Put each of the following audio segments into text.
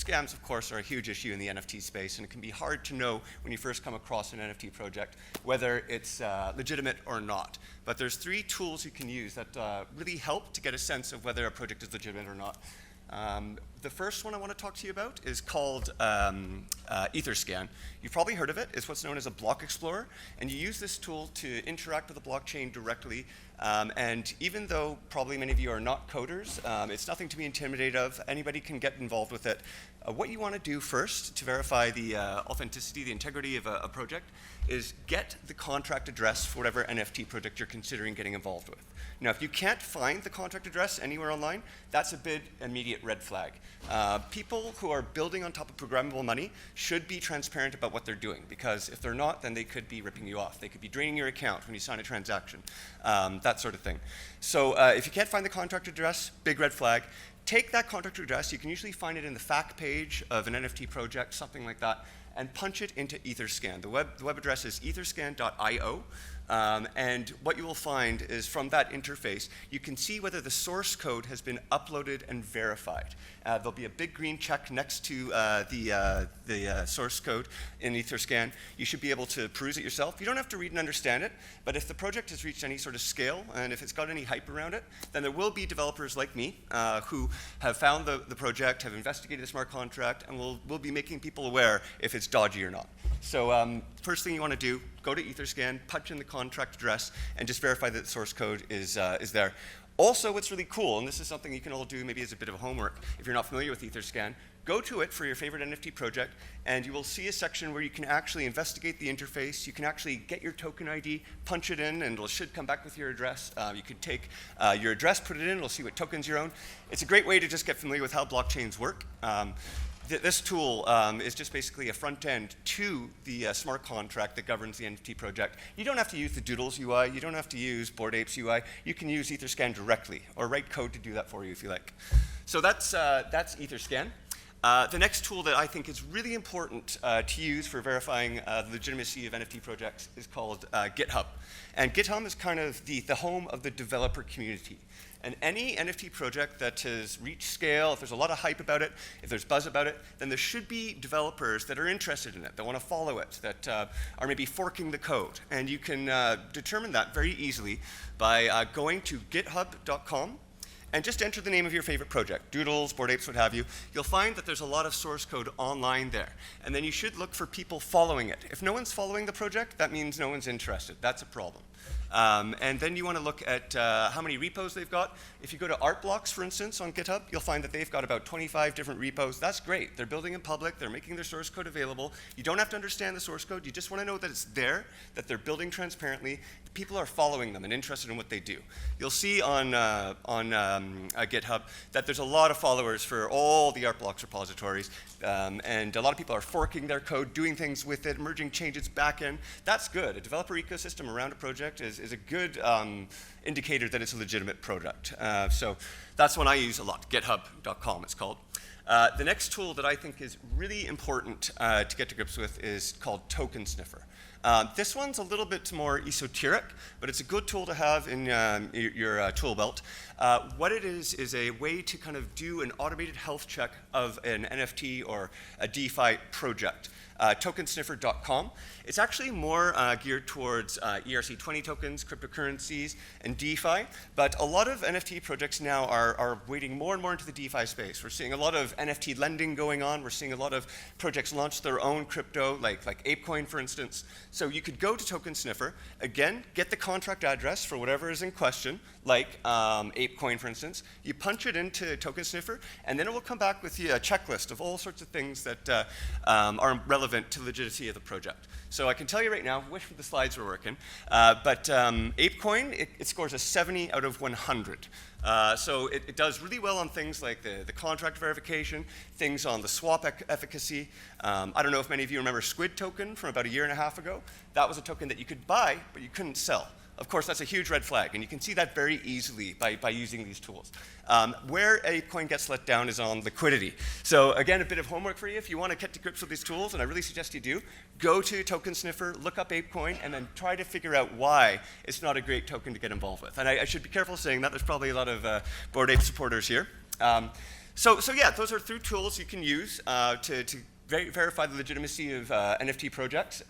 scams, of course, are a huge issue in the NFT space, and it can be hard to know when you first come across an NFT project whether it's legitimate or not. But there's 3 tools you can use that really help to get a sense of whether a project is legitimate or not. The first one I want to talk to you about is called Etherscan. You've probably heard of it. It's what's known as a block explorer, and you use this tool to interact with the blockchain directly. And even though probably many of you are not coders, it's nothing to be intimidated of. Anybody can get involved with it. What you want to do first to verify the authenticity, the integrity of a project, is get the contract address for whatever NFT project you're considering getting involved with. Now, if you can't find the contract address anywhere online, that's a big immediate red flag. People who are building on top of programmable money should be transparent about what they're doing, because if they're not, then they could be ripping you off. They could be draining your account when you sign a transaction, that sort of thing. So if you can't find the contract address, big red flag. Take that contract address. You can usually find it in the fact page of an NFT project, something like that, and punch it into Etherscan. The web address is etherscan.io. And what you will find is from that interface, you can see whether the source code has been uploaded and verified. There'll be a big green check next to the source code in Etherscan. You should be able to peruse it yourself. You don't have to read and understand it, but if the project has reached any sort of scale and if it's got any hype around it, then there will be developers like me who have found the project, have investigated the smart contract, and will be making people aware if it's dodgy or not. So first thing you want to do, go to Etherscan, punch in the contract address, and just verify that the source code is there. Also, what's really cool, and this is something you can all do maybe as a bit of homework if you're not familiar with Etherscan, go to it for your favorite NFT project, and you will see a section where you can actually investigate the interface. You can actually get your token ID, punch it in, and it should come back with your address. You could take your address, put it in, it'll see what tokens you own. It's a great way to just get familiar with how blockchains work. This tool is just basically a front end to the smart contract that governs the NFT project. You don't have to use the Doodles UI. You don't have to use Bored Apes UI. You can use Etherscan directly or write code to do that for you if you like. So that's Etherscan. The next tool that I think is really important to use for verifying the legitimacy of NFT projects is called GitHub. And GitHub is kind of the home of the developer community. And any NFT project that has reached scale, if there's a lot of hype about it, if there's buzz about it, then there should be developers that are interested in it, that want to follow it, that are maybe forking the code. And you can determine that very easily by going to github.com and just enter the name of your favorite project, Doodles, Bored Apes, what have you. You'll find that there's a lot of source code online there. And then you should look for people following it. If no one's following the project, that means no one's interested. That's a problem. And then you want to look at how many repos they've got. If you go to Artblocks, for instance, on GitHub, you'll find that they've got about 25 different repos. That's great. They're building in public. They're making their source code available. You don't have to understand the source code. You just want to know that it's there, that they're building transparently. People are following them and interested in what they do. You'll see on GitHub that there's a lot of followers for all the Artblocks repositories, and a lot of people are forking their code, doing things with it, merging changes back in. That's good. A developer ecosystem around a project is a good indicator that it's a legitimate product. So that's one I use a lot, github.com it's called. The next tool that I think is really important to get to grips with is called Token Sniffer. This one's a little bit more esoteric, but it's a good tool to have in your tool belt. What it is a way to kind of do an automated health check of an NFT or a DeFi project. Tokensniffer.com. It's actually more geared towards ERC20 tokens, cryptocurrencies, and DeFi, but a lot of NFT projects now are wading more and more into the DeFi space. We're seeing a lot of NFT lending going on. We're seeing a lot of projects launch their own crypto, like ApeCoin, for instance. So you could go to Token Sniffer, again, get the contract address for whatever is in question, like ApeCoin, for instance. You punch it into Token Sniffer, and then it will come back with you a checklist of all sorts of things that are relevant to the legitimacy of the project. So I can tell you right now, I wish the slides were working, but ApeCoin, it scores a 70 out of 100. So it does really well on things like the contract verification, things on the swap efficacy. I don't know if many of you remember Squid token from about a year and a half ago. That was a token that you could buy, but you couldn't sell. Of course, that's a huge red flag, and you can see that very easily by using these tools. Where ApeCoin gets let down is on liquidity. So again, a bit of homework for you. If you want to get to grips with these tools, and I really suggest you do, go to Token Sniffer, look up ApeCoin, and then try to figure out why it's not a great token to get involved with. And I should be careful saying that. There's probably a lot of Bored Ape supporters here. So yeah, those are three tools you can use to verify the legitimacy of NFT projects.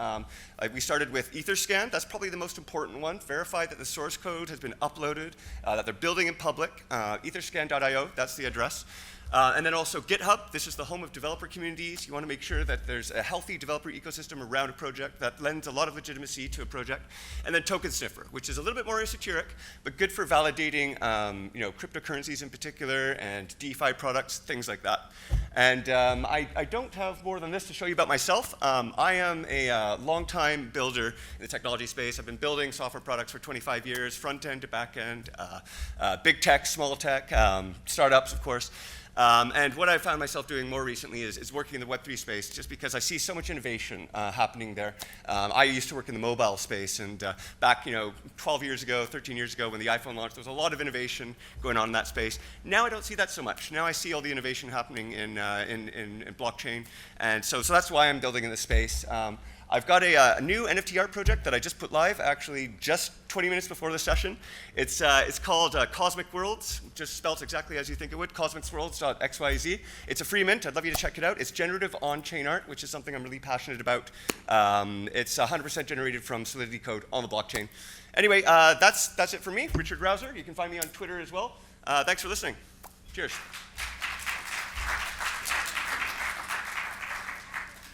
We started with Etherscan. That's probably the most important one. Verify that the source code has been uploaded, that they're building in public. Etherscan.io, that's the address. And then also GitHub. This is the home of developer communities. You want to make sure that there's a healthy developer ecosystem around a project that lends a lot of legitimacy to a project. And then Token Sniffer, which is a little bit more esoteric, but good for validating cryptocurrencies in particular and DeFi products, things like that. And I don't have more than this to show you about myself. I am a long-time builder in the technology space. I've been building software products for 25 years, front-end to back-end, big tech, small tech, startups, of course. And what I found myself doing more recently is working in the Web3 space, just because I see so much innovation happening there. I used to work in the mobile space, and back 12 years ago, 13 years ago, when the iPhone launched, there was a lot of innovation going on in that space. Now I don't see that so much. Now I see all the innovation happening in blockchain, and so that's why I'm building in this space. I've got a new NFT art project that I just put live, actually just 20 minutes before the session. It's called Cosmic Worlds, just spelled exactly as you think it would, cosmicsworlds.xyz. It's a free mint. I'd love you to check it out. It's generative on-chain art, which is something I'm really passionate about. It's 100% generated from Solidity code on the blockchain. Anyway, that's it for me, Richard Rauser. You can find me on Twitter as well. Thanks for listening. Cheers.